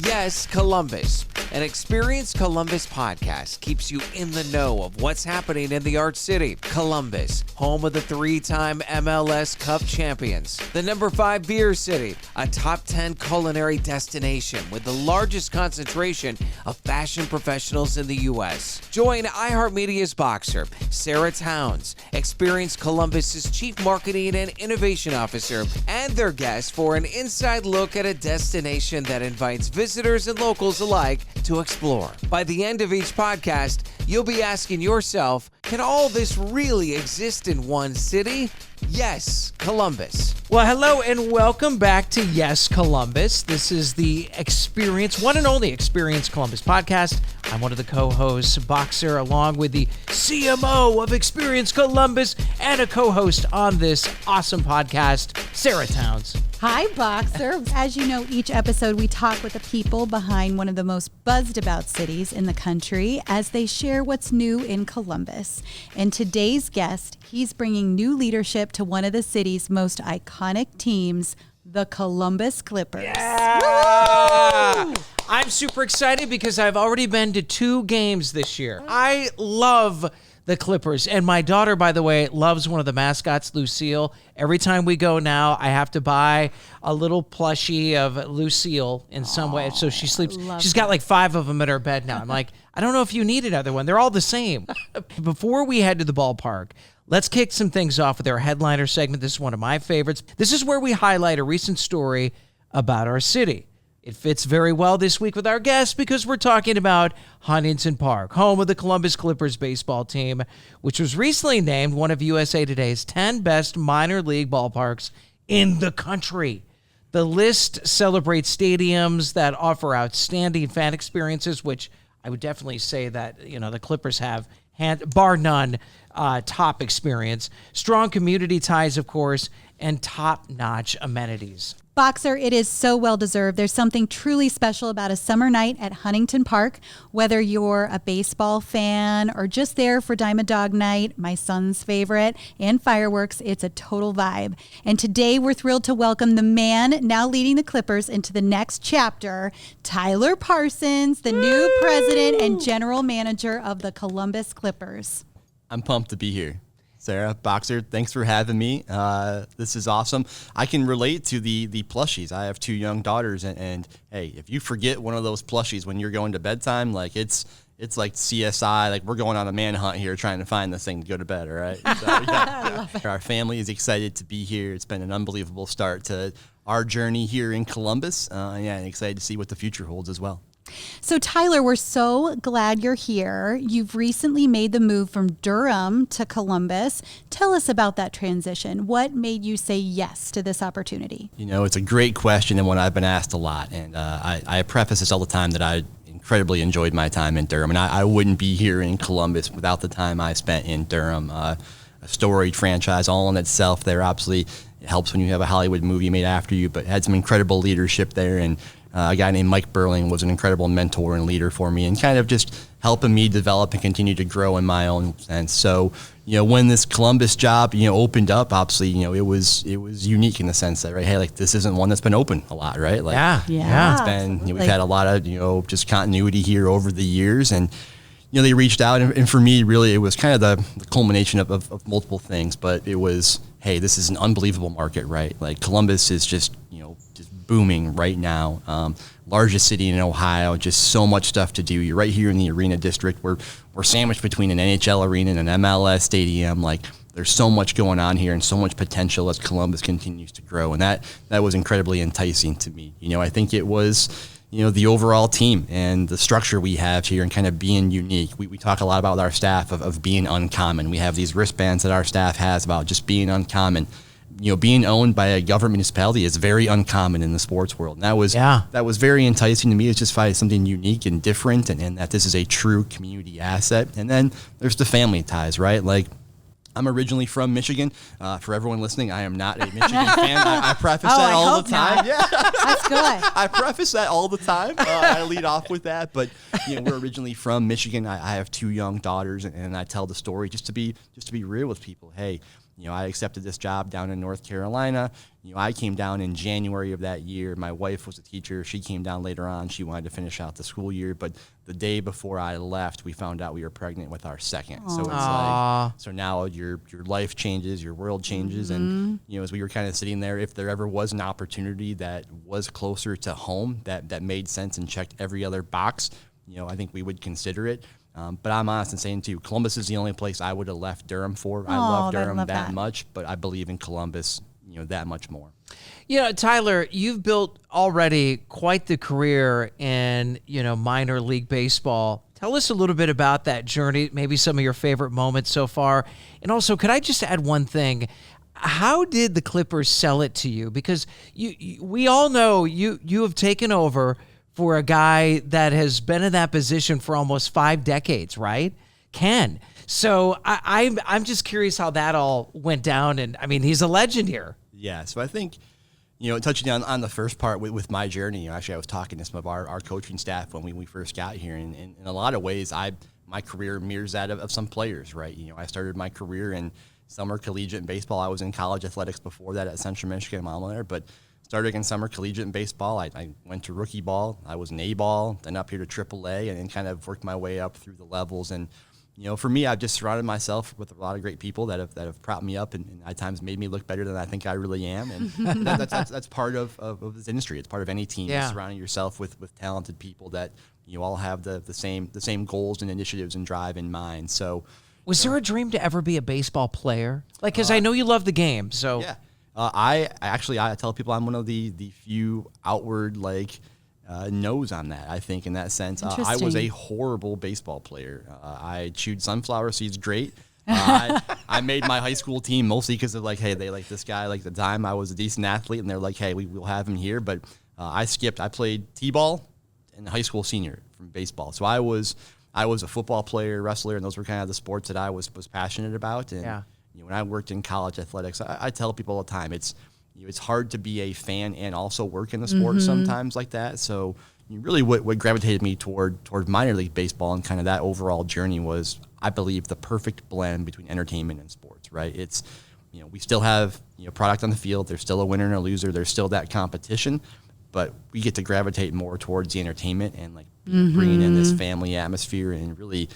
Yes, Columbus. An Experience Columbus podcast keeps you in the know of what's happening in the Art City. Columbus, home of the 3-time MLS Cup champions. The number 5 beer city, a top 10 culinary destination with the largest concentration of fashion professionals in the U.S. Join iHeartMedia's boxer, Sarah Towns, Experience Columbus's Chief Marketing and Innovation Officer, and their guests for an inside look at a destination that invites visitors and locals alike to explore. By the end of each podcast, you'll be asking yourself, can all this really exist in one city? Yes, Columbus. Well, hello and welcome back to Yes, Columbus. This is the Experience, one and only Experience Columbus podcast. I'm one of the co-hosts, Boxer, along with the CMO of Experience Columbus and a co-host on this awesome podcast, Sarah Towns. Hi, Boxer. As you know, each episode we talk with the people behind one of the most buzzed about cities in the country as they share what's new in Columbus. And today's guest, he's bringing new leadership to one of the city's most iconic teams, the Columbus Clippers. Yeah! Woo! I'm super excited because I've already been to 2 games this year. I love the Clippers. And my daughter, by the way, loves one of the mascots, Lucille. Every time we go now, I have to buy a little plushie of Lucille in some way. So she sleeps. She's got like 5 of them in her bed now. I'm like, I don't know if you need another one. They're all the same. Before we head to the ballpark, let's kick some things off with our headliner segment. This is one of my favorites. This is where we highlight a recent story about our city. It fits very well this week with our guest because we're talking about Huntington Park, home of the Columbus Clippers baseball team, which was recently named one of USA Today's 10 best minor league ballparks in the country. The list celebrates stadiums that offer outstanding fan experiences, which I would definitely say that, you know, the Clippers have, bar none, top experience, strong community ties, of course, and top-notch amenities. Boxer, it is so well-deserved. There's something truly special about a summer night at Huntington Park, whether you're a baseball fan or just there for Diamond Dog Night, my son's favorite, and fireworks. It's a total vibe. And today we're thrilled to welcome the man now leading the Clippers into the next chapter, Tyler Parsons, the new president and general manager of the Columbus Clippers. I'm pumped to be here. Sarah, Boxer, thanks for having me. This is awesome. I can relate to the plushies. I have 2 young daughters, and hey, if you forget one of those plushies when you're going to bedtime, like it's like CSI, like we're going on a manhunt here trying to find this thing to go to bed, all right? So, yeah. Our family is excited to be here. It's been an unbelievable start to our journey here in Columbus, and excited to see what the future holds as well. So, Tyler, we're so glad you're here. You've recently made the move from Durham to Columbus. Tell us about that transition. What made you say yes to this opportunity? You know, it's a great question and one I've been asked a lot. And I preface this all the time that I incredibly enjoyed my time in Durham. And I wouldn't be here in Columbus without the time I spent in Durham. A storied franchise all in itself there. Obviously, it helps when you have a Hollywood movie made after you, but had some incredible leadership there. And a guy named Mike Burling was an incredible mentor and leader for me and kind of just helping me develop and continue to grow in my own sense. So, you know, when this Columbus job, you know, opened up, obviously, you know, it was unique in the sense that, right, hey, like this isn't one that's been open a lot, right? Like, yeah. It's been, you know, we've had a lot of, you know, just continuity here over the years. And, you know, they reached out. And for me, really, it was kind of the culmination of multiple things. But it was, hey, this is an unbelievable market, right? Like Columbus is just, you know, just booming right now. Largest city in Ohio, just so much stuff to do. You're right here in the arena district. We're sandwiched between an NHL arena and an MLS stadium. Like there's so much going on here and so much potential as Columbus continues to grow. And that was incredibly enticing to me. You know, I think it was, you know, the overall team and the structure we have here and kind of being unique. We talk a lot about our staff of being uncommon. We have these wristbands that our staff has about just being uncommon. You know, being owned by a government municipality is very uncommon in the sports world. And that was very enticing to me. It's just something unique and different and that this is a true community asset. And then there's the family ties, right? Like I'm originally from Michigan. For everyone listening, I am not a Michigan fan. I preface that all the time. Not. Yeah, that's good. I preface that all the time. I lead off with that. But you know, we're originally from Michigan. I have 2 young daughters, and I tell the story just to be real with people. Hey, I accepted this job down in North Carolina. I came down in January of that year. My wife was a teacher. She came down later on. She wanted to finish out the school year. But the day before I left, we found out we were pregnant with our second. So it's like, so now your life changes, your world changes. And, as we were kind of sitting there, if there ever was an opportunity that was closer to home, that made sense and checked every other box, I think we would consider it. But I'm honest in saying, too, Columbus is the only place I would have left Durham for. I love Durham that much, but I believe in Columbus, that much more. Tyler, you've built already quite the career in, minor league baseball. Tell us a little bit about that journey, maybe some of your favorite moments so far. And also, could I just add one thing? How did the Clippers sell it to you? Because we all know you have taken over for a guy that has been in that position for almost 5 decades, right? Ken. So I'm just curious how that all went down. And I mean, he's a legend here. Yeah. So I think, touching on the first part with my journey, actually I was talking to some of our coaching staff when we first got here. And in a lot of ways, my career mirrors that of some players, right? I started my career in summer collegiate baseball. I was in college athletics before that at Central Michigan, my alma mater, but started in summer collegiate baseball. I went to rookie ball. I was an A-ball, then up here to AAA, and then kind of worked my way up through the levels. And, for me, I've just surrounded myself with a lot of great people that have propped me up and at times made me look better than I think I really am. And that's part of this industry. It's part of any team, surrounding yourself with talented people that you all have the same goals and initiatives and drive in mind. So, was there a dream to ever be a baseball player? Like, because I know you love the game. So yeah. I tell people I'm one of the few outward no's on that. I think in that sense, I was a horrible baseball player. I chewed sunflower seeds great. I made my high school team mostly because of hey, they like this guy. Like the time I was a decent athlete, and they're like, hey, we'll have him here. But I played t-ball in high school senior from baseball. So I was a football player, wrestler, and those were kind of the sports that I was passionate about. And when I worked in college athletics, I tell people all the time, it's hard to be a fan and also work in the sport sometimes like that. So really what gravitated me toward minor league baseball and kind of that overall journey was, I believe, the perfect blend between entertainment and sports, right? It's, we still have, product on the field. There's still a winner and a loser. There's still that competition, but we get to gravitate more towards the entertainment and bringing in this family atmosphere and really,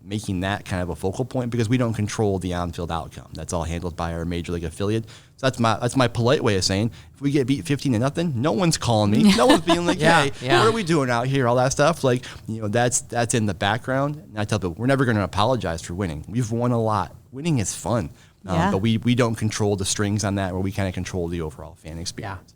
making that kind of a focal point because we don't control the on-field outcome. That's all handled by our major league affiliate. So that's my polite way of saying, if we get beat 15-0, no one's calling me. No one's being like, hey, what are we doing out here? All that stuff. That's in the background. And I tell people, we're never going to apologize for winning. We've won a lot. Winning is fun. But we don't control the strings on that, where we kind of control the overall fan experience.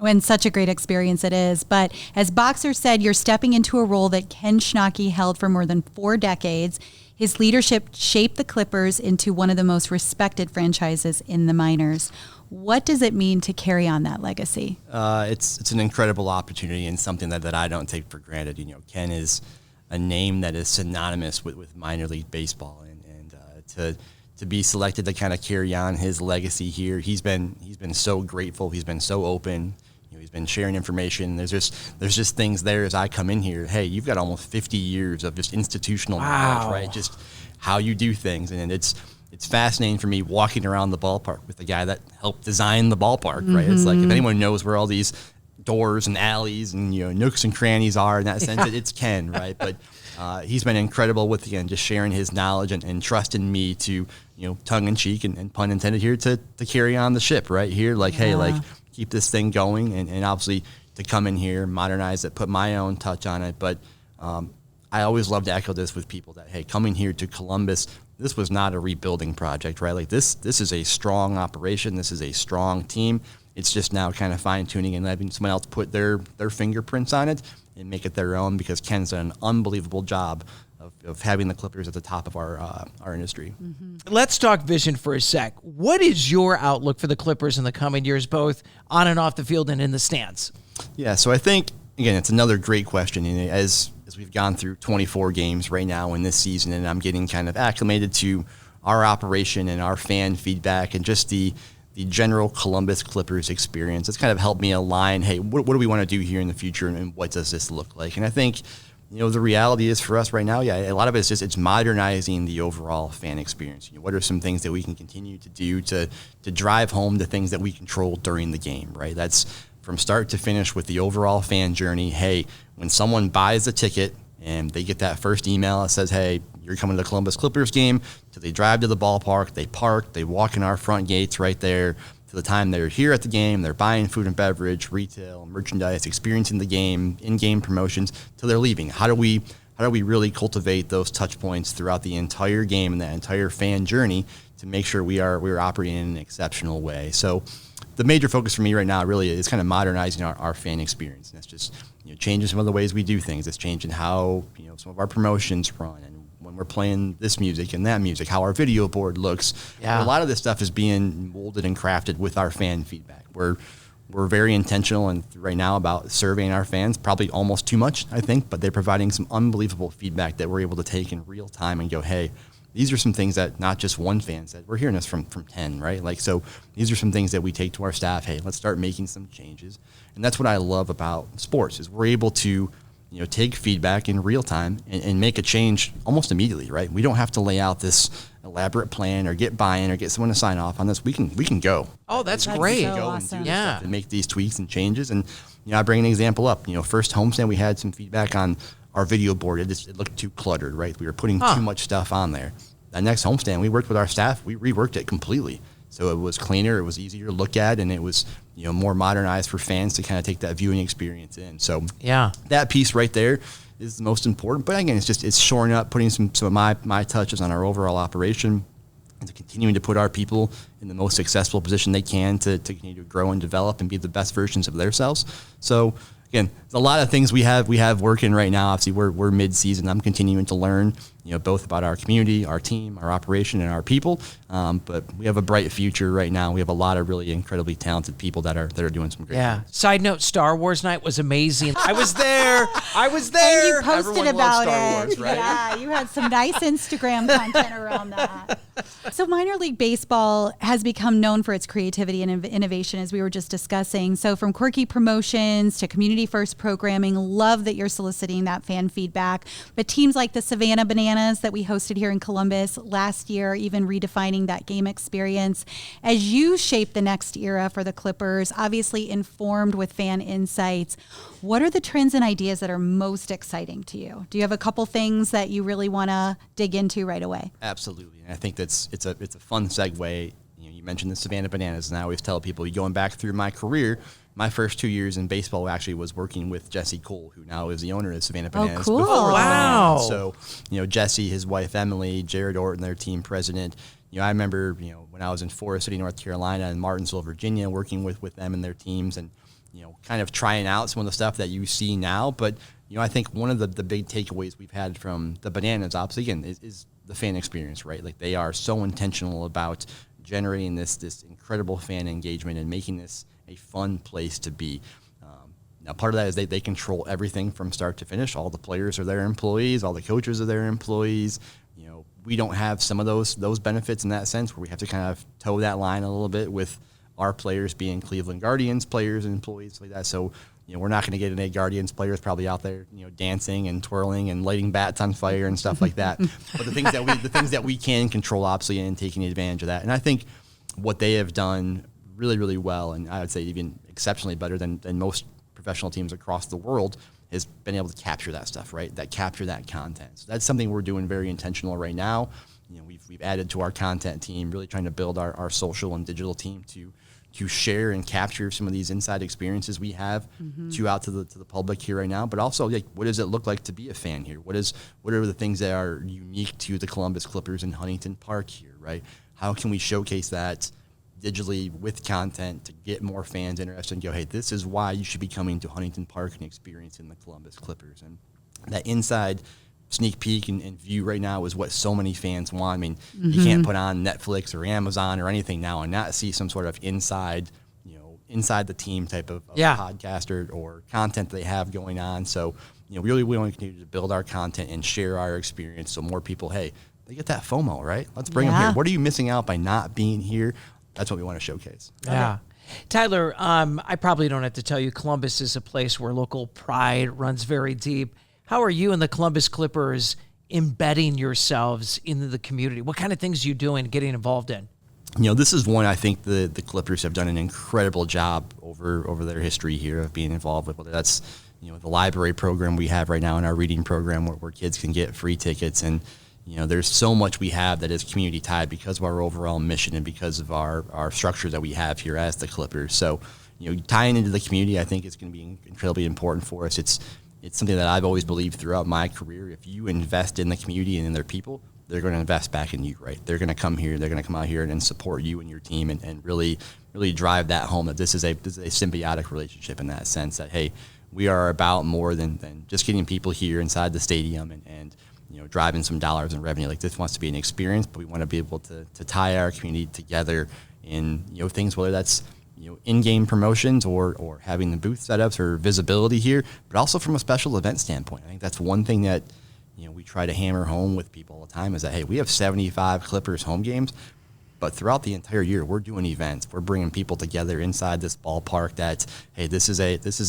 And such a great experience it is. But as Boxer said, you're stepping into a role that Ken Schnacke held for more than 4 decades. His leadership shaped the Clippers into one of the most respected franchises in the minors. What does it mean to carry on that legacy? It's an incredible opportunity and something that I don't take for granted. Ken is a name that is synonymous with minor league baseball, and to be selected to kind of carry on his legacy here, he's been so grateful. He's been so open. He's been sharing information. There's just things there as I come in here. Hey, you've got almost 50 years of just institutional knowledge, right? Just how you do things, and it's fascinating for me walking around the ballpark with the guy that helped design the ballpark, right? It's like, if anyone knows where all these doors and alleys and nooks and crannies are in that sense, it's Ken, right? But he's been incredible with, again, just sharing his knowledge and trusting me to, tongue in cheek and pun intended here, to carry on the ship right here. Hey, keep this thing going, and obviously to come in here, modernize it, put my own touch on it. But I always love to echo this with people that, hey, coming here to Columbus, this was not a rebuilding project, right? This is a strong operation. This is a strong team. It's just now kind of fine tuning and letting someone else put their fingerprints on it and make it their own, because Ken's done an unbelievable job of having the Clippers at the top of our industry. Let's talk vision for a sec. What is your outlook for the Clippers in the coming years, both on and off the field and in the stands? Yeah, so I think, again, it's another great question. And as we've gone through 24 games right now in this season, and I'm getting kind of acclimated to our operation and our fan feedback and just the general Columbus Clippers experience, it's kind of helped me align, hey, what do we want to do here in the future, and what does this look like? And I think, the reality is for us right now, a lot of it's modernizing the overall fan experience. What are some things that we can continue to do to drive home the things that we control during the game, right? That's from start to finish with the overall fan journey. Hey, when someone buys a ticket and they get that first email that says, hey, you're coming to the Columbus Clippers game, till they drive to the ballpark, they park, they walk in our front gates right there, to the time they're here at the game, they're buying food and beverage, retail, merchandise, experiencing the game, in-game promotions, till they're leaving. How do we really cultivate those touch points throughout the entire game and that entire fan journey to make sure we're operating in an exceptional way? So the major focus for me right now really is kind of modernizing our fan experience. And that's just changing some of the ways we do things. It's changing how some of our promotions run, and when we're playing this music and that music, how our video board looks. Yeah. A lot of this stuff is being molded and crafted with our fan feedback. We're very intentional and right now about surveying our fans, probably almost too much, I think, but they're providing some unbelievable feedback that we're able to take in real time and go, hey, these are some things that not just one fan said. We're hearing this from 10, right? Like, so these are some things that we take to our staff. Hey, let's start making some changes. And that's what I love about sports is we're able to take feedback in real time and make a change almost immediately, right? We don't have to lay out this elaborate plan or get buy-in or get someone to sign off on this. We can go. Oh, that's That's great. so Go awesome. and do this Yeah. stuff and make these tweaks and changes. And I bring an example up. First homestand, we had some feedback on our video board. It looked too cluttered, right? We were putting too much stuff on there. That next homestand, we worked with our staff. We reworked it completely. So it was cleaner, it was easier to look at, and it was more modernized for fans to kind of take that viewing experience in. So Yeah. that piece right there is the most important. But again, it's shoring up, putting some of my touches on our overall operation, and continuing to put our people in the most successful position they can to continue to grow and develop and be the best versions of themselves. So again, there's a lot of things we have working right now. Obviously, we're mid-season. I'm continuing to learn, both about our community, our team, our operation, and our people. But we have a bright future right now. We have a lot of really incredibly talented people that are doing some great Yeah. things. Side note, Star Wars night was amazing. I was there. And you posted Everyone loves about Star it. Wars, right? Yeah, you had some nice Instagram content around that. So minor league baseball has become known for its creativity and innovation, as we were just discussing. So from quirky promotions to community first programming, love that you're soliciting that fan feedback. But teams like the Savannah Bananas that we hosted here in Columbus last year, even redefining that game experience. As you shape the next era for the Clippers, obviously informed with fan insights, what are the trends and ideas that are most exciting to you? Do you have a couple things that you really want to dig into right away? Absolutely. And I think it's a fun segue. You mentioned the Savannah Bananas, and I always tell people, going back through my career, my first 2 years in baseball actually was working with Jesse Cole, who now is the owner of Savannah Bananas. cool. before the Wow. Bananas. So, Jesse, his wife Emily, Jared Orton, their team president. I remember, when I was in Forest City, North Carolina, and Martinsville, Virginia, working with them and their teams, and kind of trying out some of the stuff that you see now. But I think one of the big takeaways we've had from the Bananas, obviously, again, is the fan experience, right? Like, they are so intentional about generating this incredible fan engagement and making this a fun place to be. Now, part of that is they control everything from start to finish. All the players are their employees. All the coaches are their employees. We don't have some of those benefits in that sense, where we have to kind of toe that line a little bit with our players being Cleveland Guardians players and employees like that. So, we're not going to get any Guardians players probably out there, dancing and twirling and lighting bats on fire and stuff like that. But the things that we can control, obviously, and taking advantage of that. And I think what they have done really, really well, and I would say even exceptionally better than most professional teams across the world, has been able to capture that stuff, right? Capture that content. So that's something we're doing very intentional right now. We've added to our content team, really trying to build our social and digital team to share and capture some of these inside experiences we have out to the public here right now. But also, what does it look like to be a fan here? What are the things that are unique to the Columbus Clippers in Huntington Park here, right? How can we showcase that digitally with content to get more fans interested and go, hey, this is why you should be coming to Huntington Park and experiencing the Columbus Clippers. And that inside sneak peek and view right now is what so many fans want. I mean, you can't put on Netflix or Amazon or anything now and not see some sort of inside the team type of podcast or content they have going on. So, really we want to continue to build our content and share our experience so more people, hey, they get that FOMO, right? Let's bring them here. What are you missing out by not being here? That's what we want to showcase. Yeah. Tyler, I probably don't have to tell you, Columbus is a place where local pride runs very deep. How are you and the Columbus Clippers embedding yourselves into the community? What kind of things are you doing, getting involved in? This is one I think the Clippers have done an incredible job over their history here of being involved with, whether that's the library program we have right now in our reading program where kids can get free tickets. And there's so much we have that is community tied because of our overall mission and because of our structure that we have here as the Clippers. So tying into the community, I think is going to be incredibly important for us. It's something that I've always believed throughout my career. If you invest in the community and in their people, they're going to invest back in you, right? They're going to come here, they're going to come out here and support you and your team and really drive that home, that this is a symbiotic relationship in that sense, that, hey, we are about more than just getting people here inside the stadium and driving some dollars in revenue. Like, this wants to be an experience, but we want to be able to tie our community together in things, whether that's in-game promotions or having the booth setups or visibility here, but also from a special event standpoint. I think that's one thing that we try to hammer home with people all the time, is that, hey, we have 75 Clippers home games, but throughout the entire year, we're doing events. We're bringing people together inside this ballpark. That, hey, this is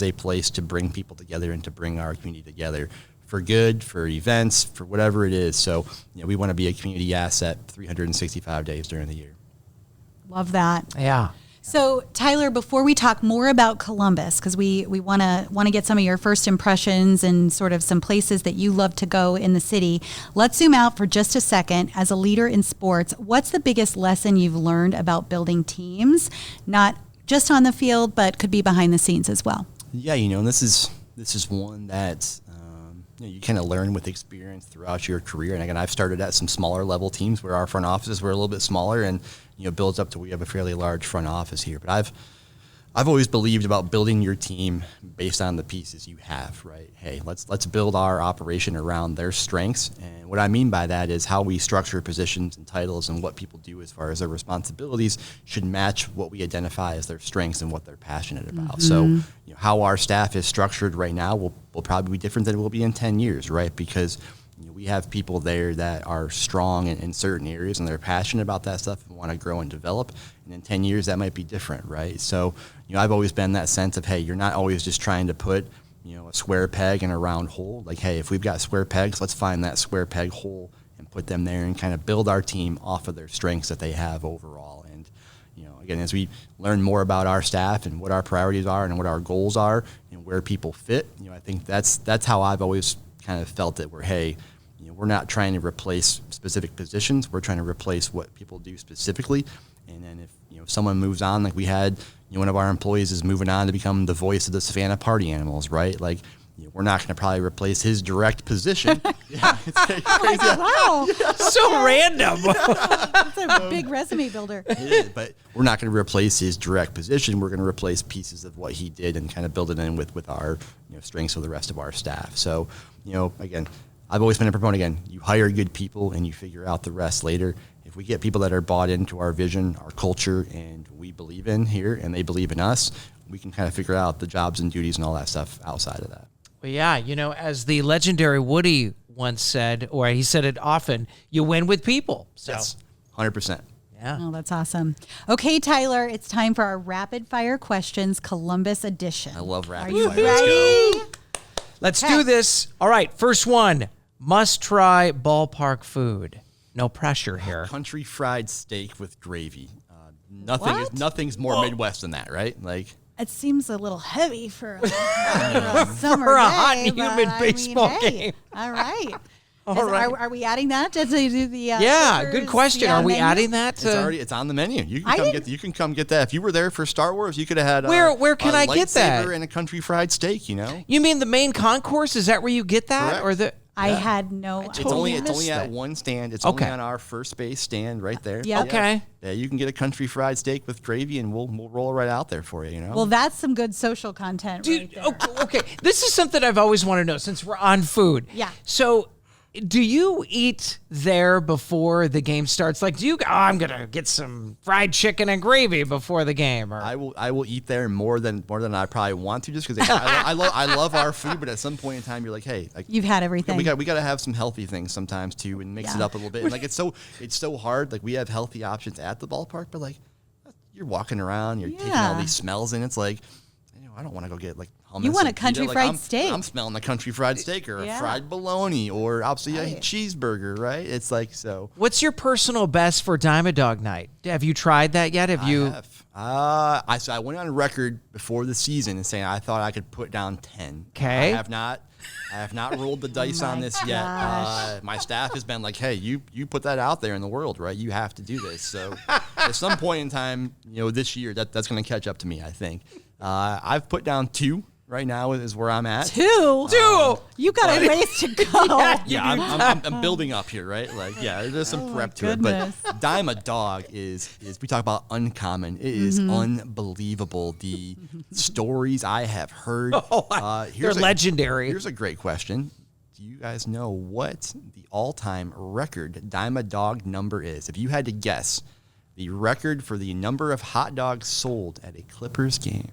a place to bring people together and to bring our community together for good, for events, for whatever it is. So we want to be a community asset 365 days during the year. Love that. Yeah. So, Tyler, before we talk more about Columbus, because we want to get some of your first impressions and sort of some places that you love to go in the city, let's zoom out for just a second. As a leader in sports, what's the biggest lesson you've learned about building teams, not just on the field, but could be behind the scenes as well? Yeah, and this is one that you kind of learn with experience throughout your career. And again, I've started at some smaller level teams where our front offices were a little bit smaller, and builds up to we have a fairly large front office here. But I've always believed about building your team based on the pieces you have, right? Hey, let's build our operation around their strengths. And what I mean by that is how we structure positions and titles and what people do as far as their responsibilities should match what we identify as their strengths and what they're passionate about. Mm-hmm. So how our staff is structured right now will probably be different than it will be in 10 years, right? Because we have people there that are strong in certain areas and they're passionate about that stuff and want to grow and develop. And in 10 years, that might be different, right? So, I've always been that sense of, hey, you're not always just trying to put, a square peg in a round hole. Like, hey, if we've got square pegs, let's find that square peg hole and put them there and kind of build our team off of their strengths that they have overall. And, again, as we learn more about our staff and what our priorities are and what our goals are and where people fit, I think that's how I've always kind of felt it, where, hey, we're not trying to replace specific positions. We're trying to replace what people do specifically. And then if someone moves on, like we had, one of our employees is moving on to become the voice of the Savannah Party Animals, right? Like, we're not going to probably replace his direct position. Yeah, it's crazy. Wow. So random. That's a big resume builder. It is, but we're not going to replace his direct position. We're going to replace pieces of what he did and kind of build it in with our strengths of the rest of our staff. So, again, I've always been a proponent, again, you hire good people and you figure out the rest later. If we get people that are bought into our vision, our culture, and we believe in here and they believe in us, we can kind of figure out the jobs and duties and all that stuff outside of that. Well, yeah, as the legendary Woody once said, or he said it often, you win with people. So. Yes, 100%. Yeah. Oh, that's awesome. Okay, Tyler, it's time for our rapid fire questions, Columbus edition. I love rapid Are you fire. ready? Let's do this. All right, first one. Must try ballpark food. No pressure here. Country fried steak with gravy. Nothing's more Midwest than that, right? Like, It seems a little heavy for a summer For a day, hot and but humid baseball game. All right. All right. Are we adding that to do the? Yeah, Clippers, good question. Are we menu? adding that? it's on the menu. You can come get that. If you were there for Star Wars, you could have had Where can I get that? lightsaber and a country fried steak. You mean the main concourse? Is that where you get that, Correct. or the? I had no. It's totally only missed at that. one stand. It's Okay. only on our first base stand right there. Yep. Okay. Yeah, you can get a country fried steak with gravy, and we'll roll right out there for you. Well, that's some good social content right there. Okay. This is something I've always wanted to know since we're on food. Yeah. So, do you eat there before the game starts? Like, I'm gonna get some fried chicken and gravy before the game, or I will eat there more than I probably want to, just because I love our food. But at some point in time, you're like, hey, like, You've had everything. we got to have some healthy things sometimes too, and mix it Yeah. up a little bit. And like, it's so hard. Like, we have healthy options at the ballpark, but like, you're walking around, you're taking all Yeah. these smells, and it's like, I don't want to go get like hummus You want a and country pita. fried steak. I'm smelling a country fried steak or Yeah. a fried bologna or obviously a Right. cheeseburger, right? It's like so. What's your personal best for Diamond Dog Night? Have you tried that yet? Have you? I have. So I went on record before the season and saying I thought I could put down 10. Okay. I have not rolled the dice on this yet. gosh. My staff has been like, "Hey, you put that out there in the world, right? You have to do this." So at some point in time, this year that's going to catch up to me. I think I've put down 2. Right now is where I'm at. 2? You got a ways to go. Yeah, I'm building up here, right? Like, yeah, there's some prep to it. But Dime a Dog is we talk about uncommon. It is unbelievable. The stories I have heard. They're legendary. Here's a great question. Do you guys know what the all-time record Dime a Dog number is? If you had to guess the record for the number of hot dogs sold at a Clippers game.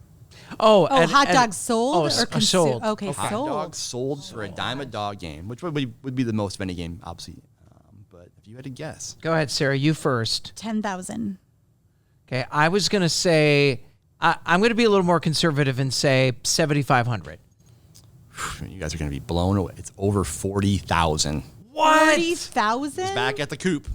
Hot dogs sold or sold. consumed? Okay, Hot sold. dogs sold for a Dime a Dog game, which would be the most of any game, obviously. But if you had to guess, Go ahead, Sarah. You first. 10,000. Okay. I was going to say, I'm going to be a little more conservative and say 7,500. you guys are going to be blown away. It's over 40,000. What? 40,000? Back at the coop.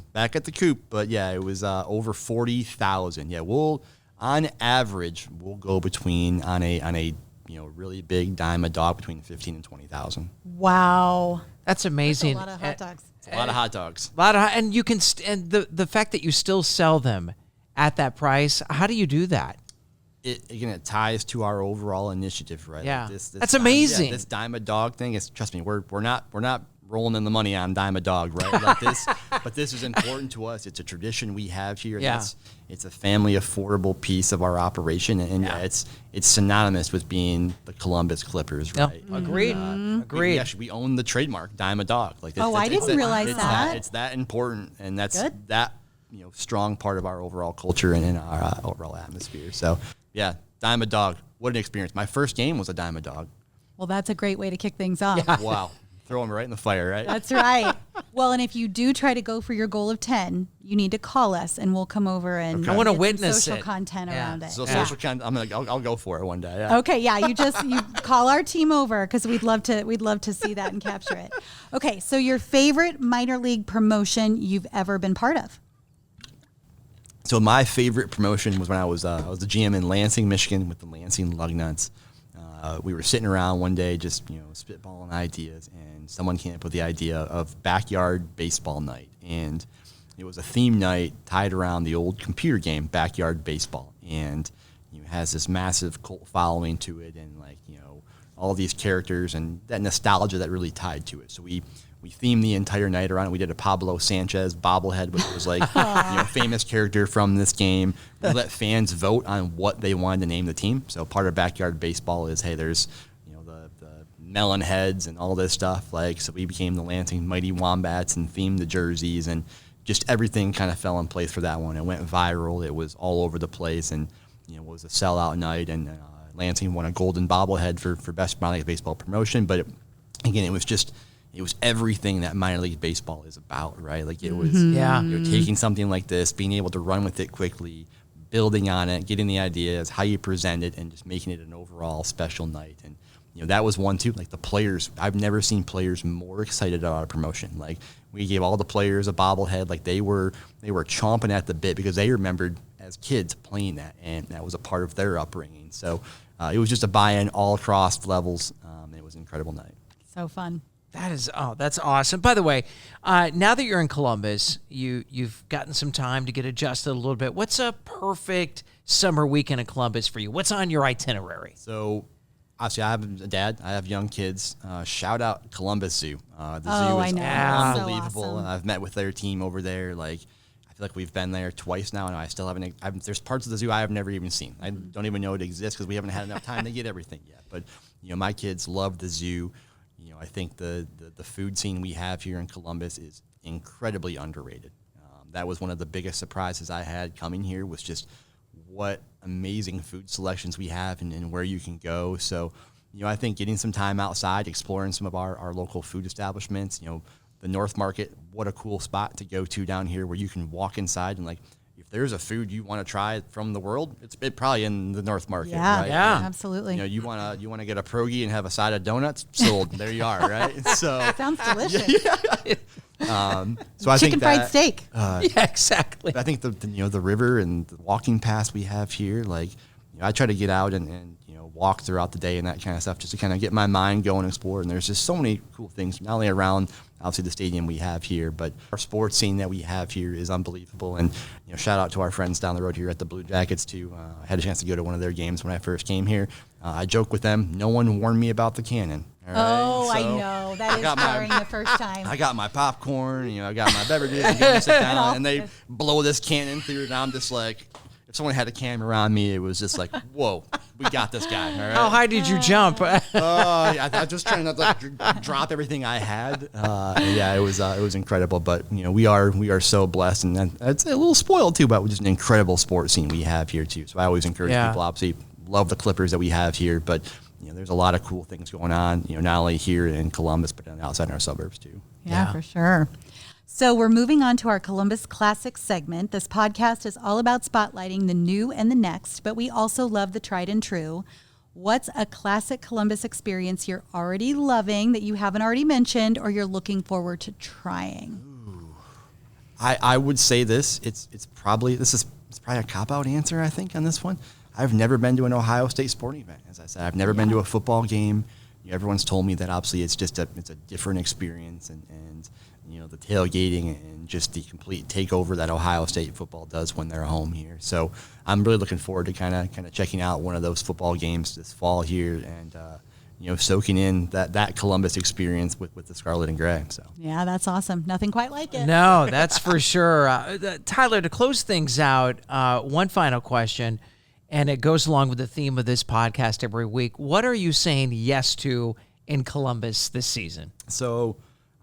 But yeah, it was over 40,000. Yeah, on average, we'll go between on a really big Dime a Dog between 15 and 20,000. Wow. That's amazing. That's a lot of hot dogs. It's a lot of hot dogs. And you can, and the fact that you still sell them at that price, how do you do that? It ties to our overall initiative, right? Yeah. Like That's amazing. This Dime a Dog thing is, trust me, we're not rolling in the money on Dime a Dog, right? Like this, but this is important to us. It's a tradition we have here. Yeah. It's a family affordable piece of our operation, and it's synonymous with being the Columbus Clippers, Yep. right? Agreed. Agreed. We own the trademark Dime a Dog. Like I didn't realize that. It's that important, and that's Good. that strong part of our overall culture and in our overall atmosphere. So yeah, Dime a Dog. What an experience! My first game was a Dime a Dog. Well, that's a great way to kick things off. Wow. Throw them right in the fire, right? That's right. Well, and if you do try to go for your goal of 10, you need to call us and we'll come over and Okay. I wanna get some witness social it. content Yeah. around it. So Yeah. social content. I'll go for it one day. Yeah. Okay, yeah, you call our team over because we'd love to see that and capture it. Okay, so your favorite minor league promotion you've ever been part of? So my favorite promotion was when I was the GM in Lansing, Michigan, with the Lansing Lugnuts. We were sitting around one day, just spitballing ideas, and someone came up with the idea of backyard baseball night, and it was a theme night tied around the old computer game Backyard Baseball, and it has this massive cult following to it, and all these characters and that nostalgia that really tied to it. So we themed the entire night around it. We did a Pablo Sanchez bobblehead, which was like famous character from this game. We let fans vote on what they wanted to name the team. So part of Backyard Baseball is, hey, there's the melon heads and all this stuff. So we became the Lansing Mighty Wombats and themed the jerseys, and just everything kind of fell in place for that one. It went viral. It was all over the place, and it was a sellout night. And Lansing won a golden bobblehead for best minor league baseball promotion. But again, it was everything that minor league baseball is about, right? Like it was taking something like this, being able to run with it quickly, building on it, getting the ideas, how you present it, and just making it an overall special night. And that was one too. Like the players, I've never seen players more excited about a promotion. Like we gave all the players a bobblehead. Like they were chomping at the bit because they remembered as kids playing that, and that was a part of their upbringing. So it was just a buy-in all across levels. It was an incredible night. So fun. That's awesome. By the way, now that you're in Columbus, you've gotten some time to get adjusted a little bit. What's a perfect summer weekend in Columbus for you? What's on your itinerary? So obviously I have a dad. I have young kids. Shout out Columbus Zoo. The zoo I is know. unbelievable. So awesome. I've met with their team over there. Like I feel like we've been there twice now, and I still haven't. There's parts of the zoo I have never even seen. I don't even know it exists because we haven't had enough time to get everything yet. But my kids love the zoo. I think the food scene we have here in Columbus is incredibly underrated. That was one of the biggest surprises I had coming here, was just what amazing food selections we have and where you can go. So, I think getting some time outside, exploring some of our local food establishments, the North Market, what a cool spot to go to down here where you can walk inside and if there's a food you want to try from the world, it's probably in the North Market, Yeah, right? Yeah. absolutely. You want to get a pierogi and have a side of donuts, sold. There you are, right? So Sounds delicious. so I Chicken think that, fried steak. Yeah, exactly. I think the river and the walking paths we have here, like, I try to get out and walk throughout the day and that kind of stuff just to kind of get my mind going and explore. And there's just so many cool things, not only around obviously the stadium we have here, but our sports scene that we have here is unbelievable. And shout out to our friends down the road here at the Blue Jackets too. I had a chance to go to one of their games when I first came here. I joke with them. No one warned me about the cannon. All right? Oh, I So know. That is got boring the first time. I got my popcorn, I got my beverages, and go sit down, and they blow this cannon through, and I'm just like, if someone had a camera around me, it was just like, whoa, we got this guy. All right? How high did you jump? I was just trying not to drop everything I had. It was incredible. But we are so blessed, and it's a little spoiled too. But just an incredible sports scene we have here too. So I always encourage people. Obviously, love the Clippers that we have here, but there's a lot of cool things going on. Not only here in Columbus, but outside in our suburbs too. Yeah, for sure. So we're moving on to our Columbus Classics segment. This podcast is all about spotlighting the new and the next, but we also love the tried and true. What's a classic Columbus experience you're already loving that you haven't already mentioned or you're looking forward to trying? I would say this. It's probably a cop-out answer, I think, on this one. I've never been to an Ohio State sporting event. As I said, I've never been to a football game. Everyone's told me that obviously it's a different experience, and the tailgating and just the complete takeover that Ohio State football does when they're home here. So I'm really looking forward to kind of checking out one of those football games this fall here, and soaking in that Columbus experience with the Scarlet and Gray. So Yeah, that's awesome. Nothing quite like it. No, that's for sure. Tyler, to close things out, one final question, and it goes along with the theme of this podcast every week. What are you saying yes to in Columbus this season? So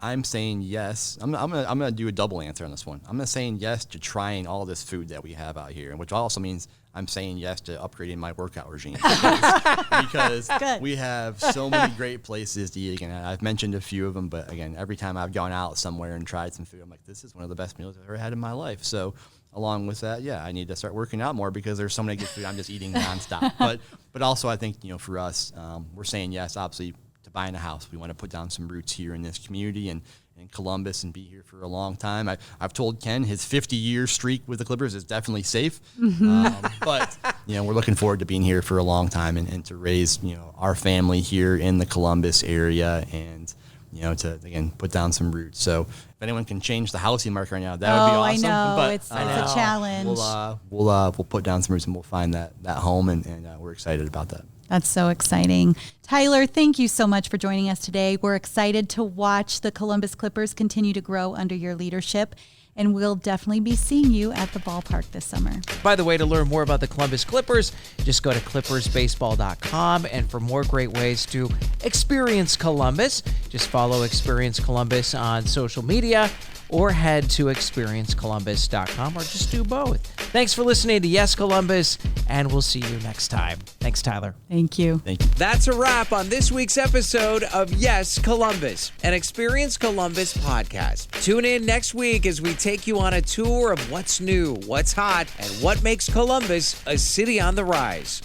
I'm saying yes. I'm gonna do a double answer on this one. I'm saying yes to trying all this food that we have out here, and which also means I'm saying yes to upgrading my workout regime because we have so many great places to eat. Again, I've mentioned a few of them, but again, every time I've gone out somewhere and tried some food, I'm like, this is one of the best meals I've ever had in my life. So along with that, I need to start working out more because there's so many good food I'm just eating nonstop. But also I think for us, we're saying yes, obviously, to buying a house. We want to put down some roots here in this community and in Columbus and be here for a long time. I've told Ken his 50-year streak with the Clippers is definitely safe. But we're looking forward to being here for a long time and to raise our family here in the Columbus area and to again put down some roots. So if anyone can change the housing market right now, that would be awesome. I know. But It's a challenge. We'll put down some roots and we'll find that home and we're excited about that. That's so exciting. Tyler, thank you so much for joining us today. We're excited to watch the Columbus Clippers continue to grow under your leadership, and we'll definitely be seeing you at the ballpark this summer. By the way, to learn more about the Columbus Clippers, just go to clippersbaseball.com. And for more great ways to experience Columbus, just follow Experience Columbus on social media or head to experiencecolumbus.com, or just do both. Thanks for listening to Yes Columbus, and we'll see you next time. Thanks, Tyler. Thank you. Thank you. That's a wrap on this week's episode of Yes Columbus, an Experience Columbus podcast. Tune in next week as we take you on a tour of what's new, what's hot, and what makes Columbus a city on the rise.